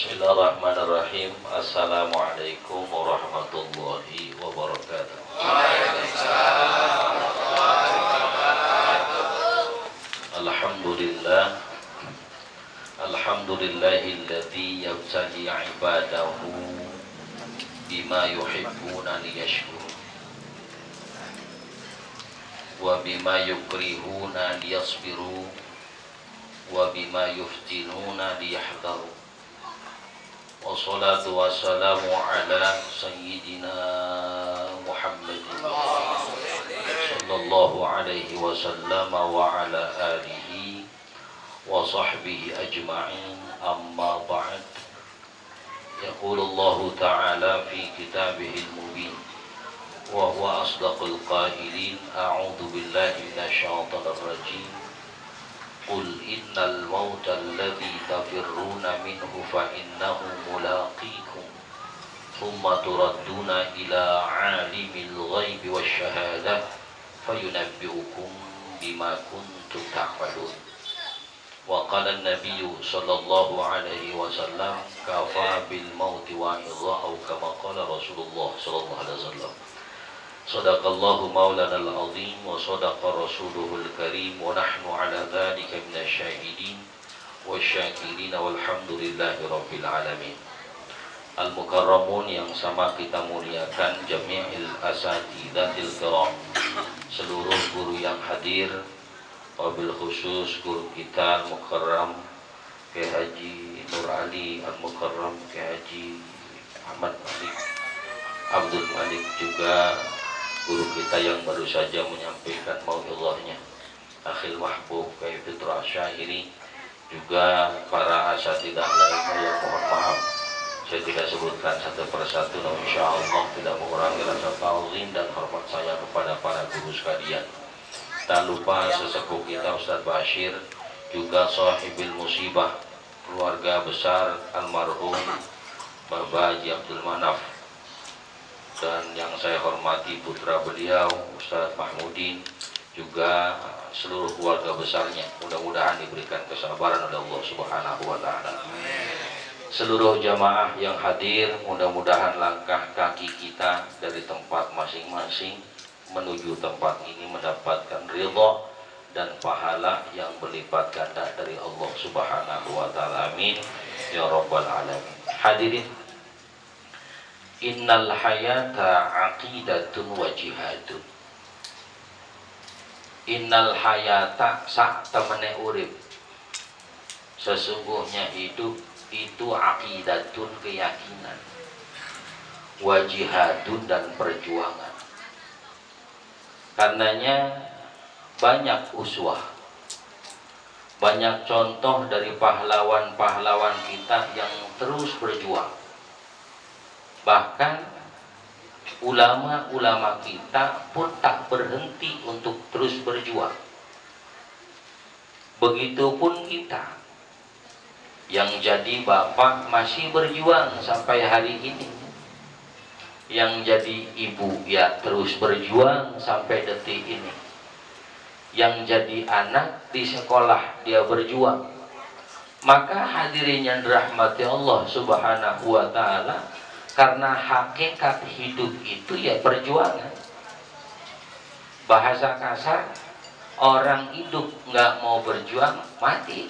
Bismillahirrahmanirrahim. Assalamualaikum warahmatullahi wabarakatuh. Alhamdulillah. Alhamdulillahilladzi yabtali ibadahu bima yuhibbuna liyashkuru wa bima yukrihuna liyasbiru wa bima yuftinuna liyahdharu. Wassalatu wassalamu ala sayyidina Muhammad sallallahu alaihi wasallam wa ala alihi wa sahbihi ajma'in, amma ba'd. Yaqulullahu ta'ala fi kitabihil mubin wa huwa asdaqul qailin. A'udzu billahi minasyaitonir rajim. Qul innal mauta alladzi tafirruna minhu fa innahu mulaqikum thumma turadduna ila alimil ghaibi wasyahadah fayunabbi'ukum bima kuntum ta'malun. Wa qala an-nabiyyu sallallahu alaihi wasallam kafa bil mauti wa'idha, aw kama qala Rasulullah sallallahu alaihi wasallam. Sadaqallahu maulana al-azim wa sadaqa rasuluhul karim wa nahnu ala dhalika minasyahidin wa syakirin walhamdulillahi rabbil alamin. Al-mukarramun yang sama kita muliakan, jami'il asatidatil kiram, seluruh guru yang hadir, wabil khusus guru kita al-mukarram Kiai Haji Nur Ali al-Mukarram, Kiai Haji Ahmad Malik Abdul Malik, juga guru kita yang baru saja menyampaikan mau'izahnya, Akhil Mahbub Kiai Fitra Syairi, juga para asatidah lainnya yang mohon maaf saya tidak sebutkan satu persatu, namun insyaallah tidak mengurangi rasa ta'zim dan hormat saya kepada para guru sekalian. Tak lupa sesepuh kita Ustaz Bashir, juga sahibil musibah, keluarga besar almarhum Bapak Haji Abdul Manaf, dan yang saya hormati putra beliau Ustaz Mahmudin, juga seluruh keluarga besarnya. Mudah-mudahan diberikan kesabaran oleh Allah Subhanahu wa taala. Seluruh jamaah yang hadir, mudah-mudahan langkah kaki kita dari tempat masing-masing menuju tempat ini mendapatkan ridha dan pahala yang berlipat ganda dari Allah Subhanahu wa taala. Amin ya rabbal alamin. Hadirin, innal hayata aqidatun wa jihadun. Innal hayata sak temene urip, sesungguhnya hidup itu aqidatun, keyakinan, wa jihadun, dan perjuangan. Karenanya banyak uswah, banyak contoh dari pahlawan-pahlawan kita yang terus berjuang. Bahkan ulama-ulama kita pun tak berhenti untuk terus berjuang. Begitupun kita yang jadi bapak masih berjuang sampai hari ini, yang jadi ibu ya terus berjuang sampai detik ini, yang jadi anak di sekolah dia berjuang. Maka hadirin yang dirahmati Allah Subhanahu wa taala, karena hakikat hidup itu ya perjuangan. Bahasa kasar, orang hidup nggak mau berjuang mati.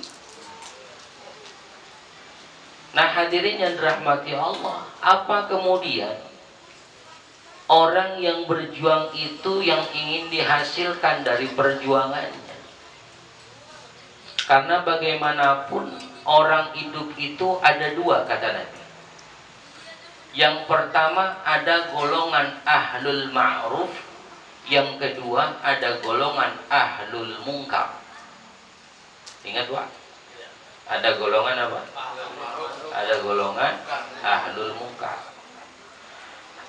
Nah hadirin yang dirahmati Allah, apa kemudian orang yang berjuang itu yang ingin dihasilkan dari perjuangannya? Karena bagaimanapun orang hidup itu ada dua, kata Nabi. Yang pertama ada golongan ahlul ma'ruf, yang kedua ada golongan ahlul munkar. Ingat Pak? Ada golongan apa? Ada golongan ahlul munkar.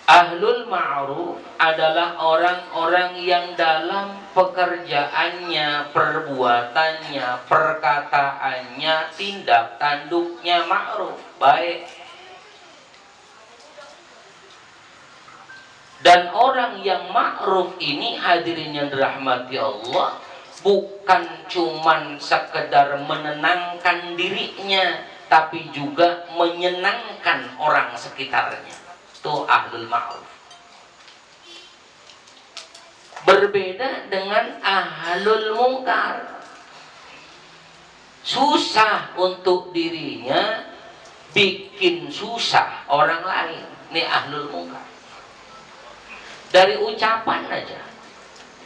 Ahlul ma'ruf adalah orang-orang yang dalam pekerjaannya, perbuatannya, perkataannya, tindak tanduknya ma'ruf, baik. Dan orang yang ma'ruf ini hadirin yang dirahmati Allah, bukan cuman sekedar menenangkan dirinya tapi juga menyenangkan orang sekitarnya. Itu ahlul ma'ruf. Berbeda dengan ahlul mungkar. Susah untuk dirinya, bikin susah orang lain. Ini ahlul mungkar. Dari ucapan aja.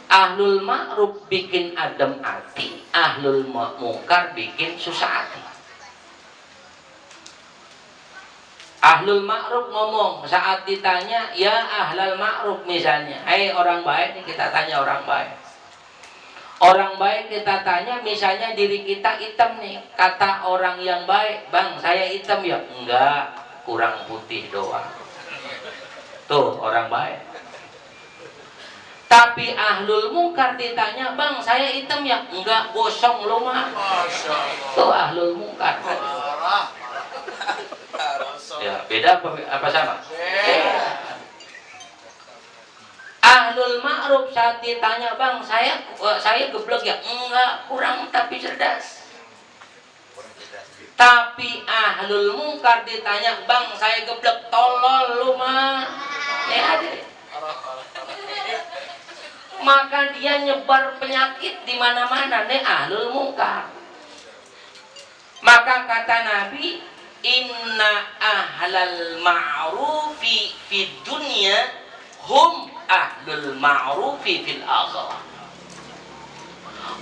Ahlul ma'ruf bikin adem hati, ahlul mungkar bikin susah hati. Ahlul ma'ruf ngomong saat ditanya, ya ahlul ma'ruf misalnya, hai orang baik, nih kita tanya orang baik. Orang baik kita tanya, misalnya diri kita hitam nih, kata orang yang baik, bang saya hitam ya? Enggak, kurang putih doang. Tuh orang baik. Tapi ahlul mungkar ditanya, bang saya hitam ya? Enggak, gosong lu mah. Tuh ahlul mungkar. Ya, beda apa sama? Ahlul ma'ruf saat ditanya, bang saya geblek ya? Enggak, kurang tapi cerdas. Tapi ahlul mungkar ditanya, bang saya geblek, tolol lu mah. Maka dia nyebar penyakit di mana-mana, nih ahlul mungkar. Maka kata Nabi, inna ahlal ma'rufi fid dunya hum ahlul ma'rufi fil akhirah.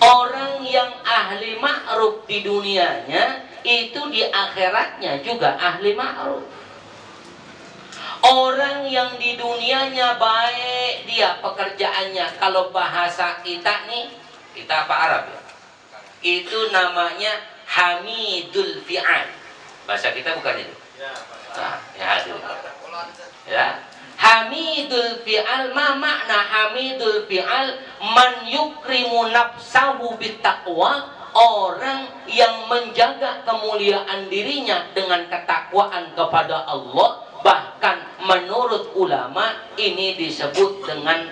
Orang yang ahli ma'ruf di dunianya, itu di akhiratnya juga ahli ma'ruf. Orang yang di dunianya baik, dia pekerjaannya, kalau bahasa kita nih, kita apa Arab ya, itu namanya hamidul fi'al. Bahasa kita bukan itu. Nah, ya hadir. Ya. Hamidul fi'al, ma makna hamidul fi'al? Man yukrimu nafsahu bittaqwa, orang yang menjaga kemuliaan dirinya dengan ketakwaan kepada Allah. Bahkan menurut ulama ini disebut dengan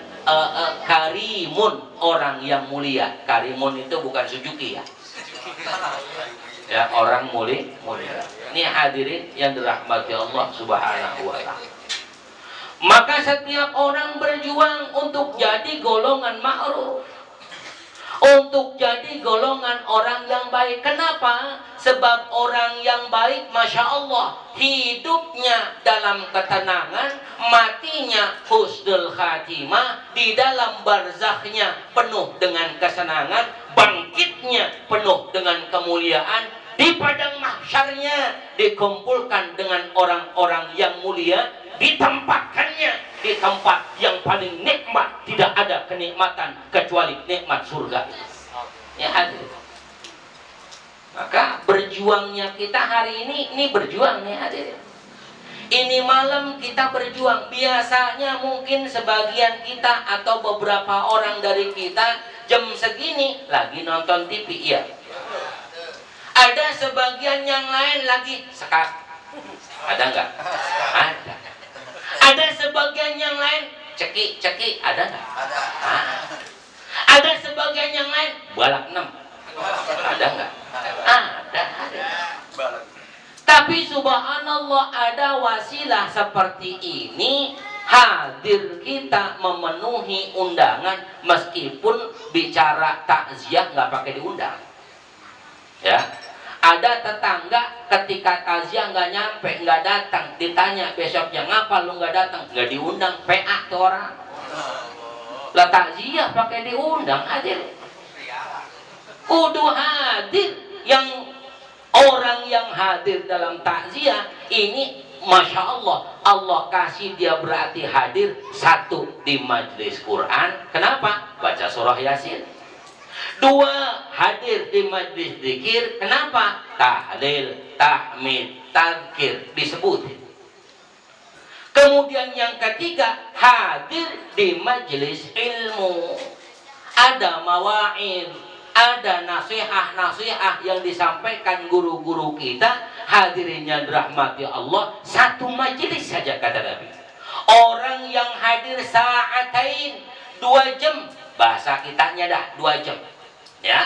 karimun, orang yang mulia. Karimun itu bukan Suzuki ya. Ya, orang mulia. Ini hadirin yang dirahmati Allah Subhanahu wa ta'ala. Maka setiap orang berjuang untuk jadi golongan ma'ruf, untuk jadi golongan orang yang baik. Kenapa? Sebab orang yang baik, Masya Allah, hidupnya dalam ketenangan, matinya husnul khatimah, di dalam barzakhnya penuh dengan kesenangan, bangkitnya penuh dengan kemuliaan, di padang mahsyarnya dikumpulkan dengan orang-orang yang mulia, ditempatkannya di tempat yang paling nikmat. Tidak ada kenikmatan kecuali nikmat surga. Ya hadir. Maka berjuangnya kita hari ini berjuang nih hadir. Ini malam kita berjuang. Biasanya mungkin sebagian kita atau beberapa orang dari kita jam segini lagi nonton TV ya. Ada sebagian yang lain lagi sekak. Ada enggak? Ada. Ada sebagian yang lain ceki, ada enggak? Ada. Ada sebagian yang lain balak 6. Ada enggak? Ada. Tapi subhanallah, ada wasilah seperti ini, hadir kita memenuhi undangan, meskipun bicara takziah nggak pakai diundang. Ya. Ada tetangga ketika takziah nggak nyampe, nggak datang, ditanya besoknya ngapa lu nggak datang, nggak diundang, PA ke orang. Lah takziah pakai diundang, hadir. Kudu hadir. Yang orang yang hadir dalam takziah ini, Masya Allah, Allah kasih dia berarti hadir. Satu, di majelis Quran. Kenapa? Baca surah Yasin. Dua, hadir di majlis zikir. Kenapa? Tahlil, tahmid, tadzkir disebutin. Kemudian yang ketiga, hadir di majlis ilmu. Ada mawaid, ada nasihat yang disampaikan guru-guru kita. Hadirinnya dirahmati Allah, satu majlis saja kata Nabi. Orang yang hadir sa'atain, 2 jam, bahasa kitanya dah 2 jam. Ya,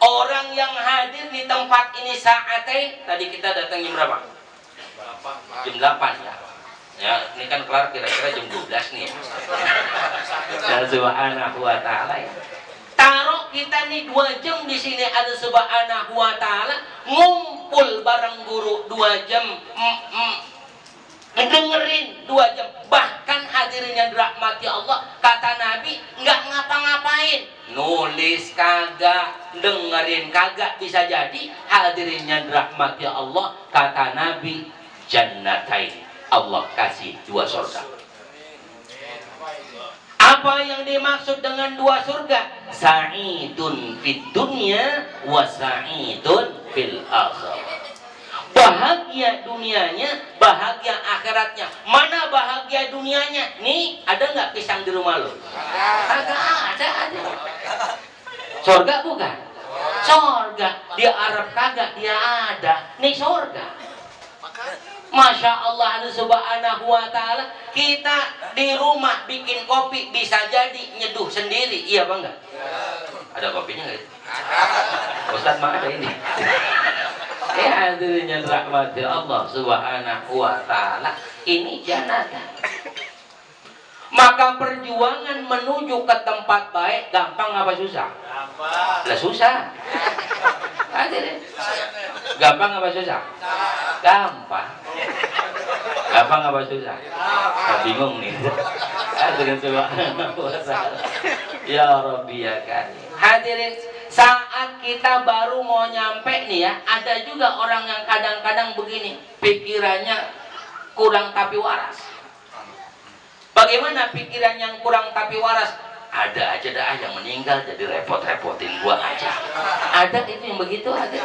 Orang yang hadir di tempat ini sa'atain, tadi kita datang jam berapa? Jam 8 ya. Ya, ini kan kelar kira-kira jam 12 nih ya. Ya subhanahu wa ta'ala ya. Taruh kita nih 2 jam di sini ada subhanahu wa ta'ala, ngumpul bareng guru 2 jam, ngedengerin 2 jam, bahkan hadirin yang dirahmati Allah, kata Nabi nggak ngapa-ngapain, nulis kagak, dengerin kagak, bisa jadi hadirin yang dirahmati Allah, kata Nabi jannatain, Allah kasih 2 surga. Apa yang dimaksud dengan 2 surga? Sa'idun fid dunya wa sa'idun fil akhirah. Bahagia dunianya, bahagia akhiratnya. Mana bahagia dunianya? Nih, ada nggak pisang di rumah lo? Kagak ada. Surga bukan? Surga. Di Arab kagak, dia ada. Nih surga. Masya Allah subhanahu wa ta'ala, kita di rumah bikin kopi bisa jadi nyeduh sendiri, iya apa enggak? Ada kopinya nggak? Ustaz mah ada ini. Ya hadirin yang rahmati Allah subhanahu wa ta'ala, ini jannatan. Maka perjuangan menuju ke tempat baik gampang apa susah? Gampang. Lah susah. Hadirin. Gampang apa susah? Gampang. Gampang apa susah? Bingung nih. Hadirin subhanahu wa ta'ala. Ya Rabbi ya Karim. Hadirin, saat kita baru mau nyampe nih ya, ada juga orang yang kadang-kadang begini, pikirannya kurang tapi waras. Bagaimana pikiran yang kurang tapi waras? Ada aja dah yang meninggal jadi repot-repotin gua aja. Ada itu yang begitu, ada.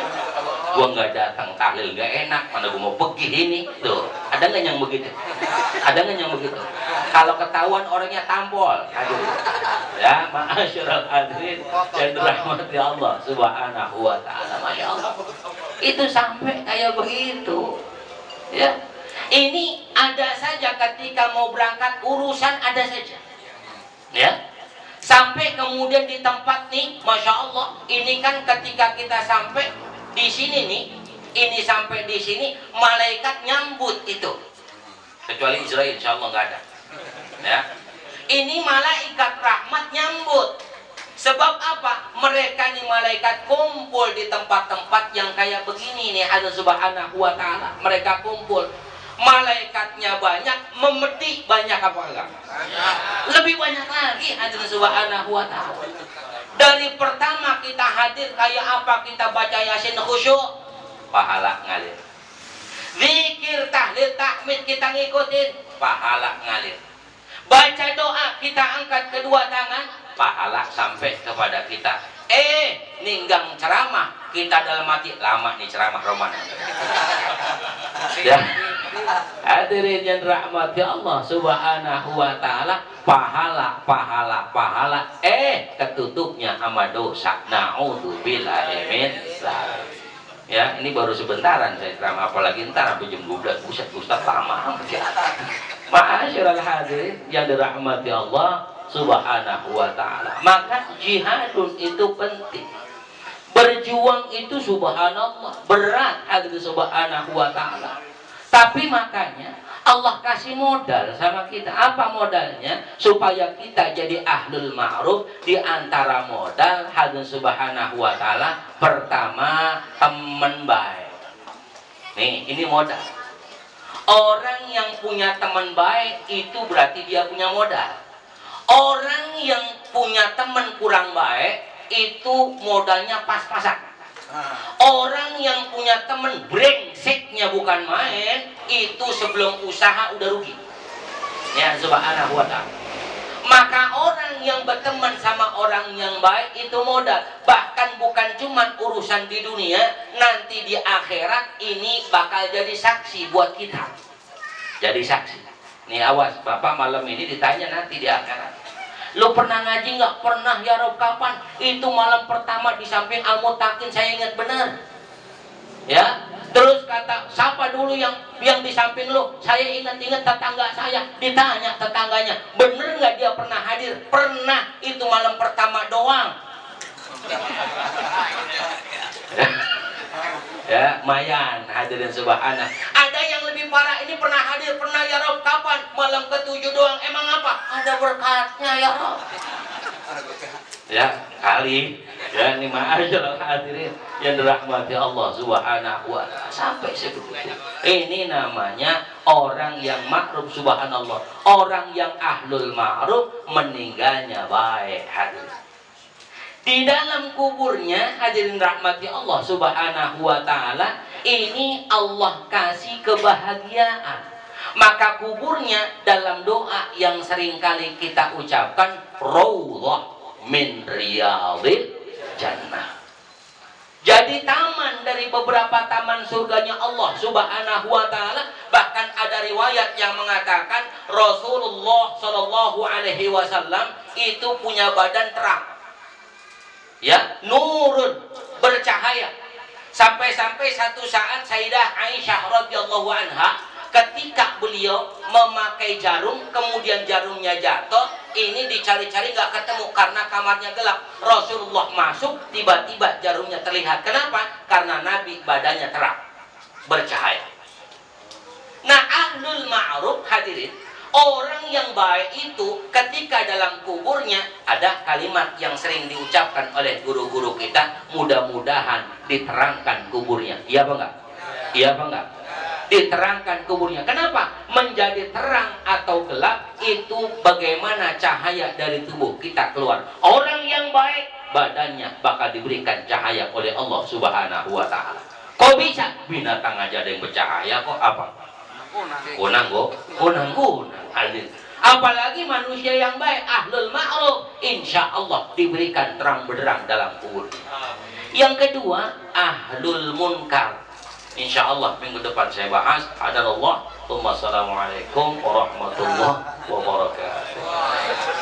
Gua nggak datang tahlil nggak enak, mana gua mau pergi ini. Tuh, ada nggak yang begitu? Ada nggak yang begitu? Kalau ketahuan orangnya tampol, aduh. Ya, ma'asyiral hadirin yang dirahmati Allah subhanahu wa ta'ala, masya Allah. Itu sampai kayak begitu. Ya. Ini ada saja ketika mau berangkat urusan ada saja. Ya. Sampai kemudian di tempat nih, masya Allah, ini kan ketika kita sampai di sini nih, ini sampai di sini, malaikat nyambut itu. Kecuali Israel, insya Allah nggak ada. Ya. Ini malaikat rahmat nyambut. Sebab apa? Mereka nih malaikat kumpul di tempat-tempat yang kayak begini nih, Allah subhanahu wa ta'ala. Mereka kumpul. Malaikatnya banyak, memetik banyak apa enggak? Lebih banyak lagi Allah subhanahu wa ta'ala. Dari pertama kita hadir kayak apa, kita baca Yasin khusyuk, pahala ngalir. Zikir, tahlil, tahmid kita ngikutin, pahala ngalir. Baca doa, kita angkat kedua tangan, pahala sampai kepada kita. Ninggang ceramah, kita dalam hati, lama nih ceramah Roman. Ya. Hadirin yang rahmati Allah subhanahu wa ta'ala, pahala, ketutupnya sama dosa. Na'udzubillahi min dzalik. Ya, ini baru sebentaran saya ceramah, apalagi ntar sampai jam 12. Ustaz lama. Ma'asyiral hadirin yang dirahmati Allah subhanahu wa ta'ala. Maka jihadun itu penting. Berjuang itu subhanallah berat, hadirin subhanahu wa ta'ala. Tapi makanya Allah kasih modal sama kita. Apa modalnya? Supaya kita jadi ahlul ma'ruf. Di antara modal hadirin subhanahu wa ta'ala, pertama teman baik. Nih, ini modal. Orang yang punya teman baik itu berarti dia punya modal. Orang yang punya teman kurang baik itu modalnya pas-pasan. Orang yang punya teman brengseknya bukan main, itu sebelum usaha udah rugi. Ya subhanahu wa ta'ala. Maka orang yang berteman sama orang yang baik itu modal. Bahkan bukan cuma urusan di dunia, nanti di akhirat ini bakal jadi saksi buat kita. Jadi saksi. Nih awas, Bapak malam ini ditanya nanti di akhirat. Lo pernah ngaji nggak? Pernah ya Rob, kapan? Itu malam pertama di samping Al-Mutakin, saya ingat benar. Ya, terus kata siapa dulu yang di samping lo? Saya ingat-ingat tetangga saya. Ditanya tetangganya, bener nggak dia pernah hadir? Pernah, itu malam pertama doang. Ya, mayan hadirin subhanallah. Ada yang lebih parah, ini pernah hadir, pernah ya Rob, kapan? Malam ke-7 doang. Emang apa? Ada berkatnya ya Rob. Ya, kali. Ya, ini ma'asyarul hadirin yang dirahmati Allah subhanahu wa ta'ala. Sampai sebegitu. Ini namanya orang yang ma'ruf subhanallah. Orang yang ahlul ma'ruf meninggalnya baik hadirin. Di dalam kuburnya hadirin rahmati Allah subhanahu wa ta'ala, ini Allah kasih kebahagiaan. Maka kuburnya dalam doa yang seringkali kita ucapkan, raudhah min riyadhil jannah. Jadi taman dari beberapa taman surganya Allah subhanahu wa ta'ala. Bahkan ada riwayat yang mengatakan Rasulullah sallallahu alaihi wasallam itu punya badan terang, ya, nurun, bercahaya. Sampai-sampai satu saat Sayyidah Aisyah radhiyallahu anha, ketika beliau memakai jarum, kemudian jarumnya jatuh, ini dicari-cari nggak ketemu karena kamarnya gelap. Rasulullah masuk, tiba-tiba jarumnya terlihat. Kenapa? Karena Nabi badannya terang, bercahaya. Nah, ahlul ma'ruf hadirin, orang yang baik itu ketika dalam kuburnya ada kalimat yang sering diucapkan oleh guru-guru kita, mudah-mudahan diterangkan kuburnya. Iya apa enggak? Iya apa enggak? Diterangkan kuburnya. Kenapa? Menjadi terang atau gelap itu bagaimana cahaya dari tubuh kita keluar. Orang yang baik badannya bakal diberikan cahaya oleh Allah subhanahu wa ta'ala. Kok bisa? Binatang aja ada yang bercahaya kok, apa? Kunang. Apalagi manusia yang baik, ahlul ma'ruf, insya Allah diberikan terang benderang dalam kubur. Yang kedua, ahlul munkar. Insya Allah minggu depan saya bahas. Adalallah. Assalamualaikum warahmatullahi wabarakatuh.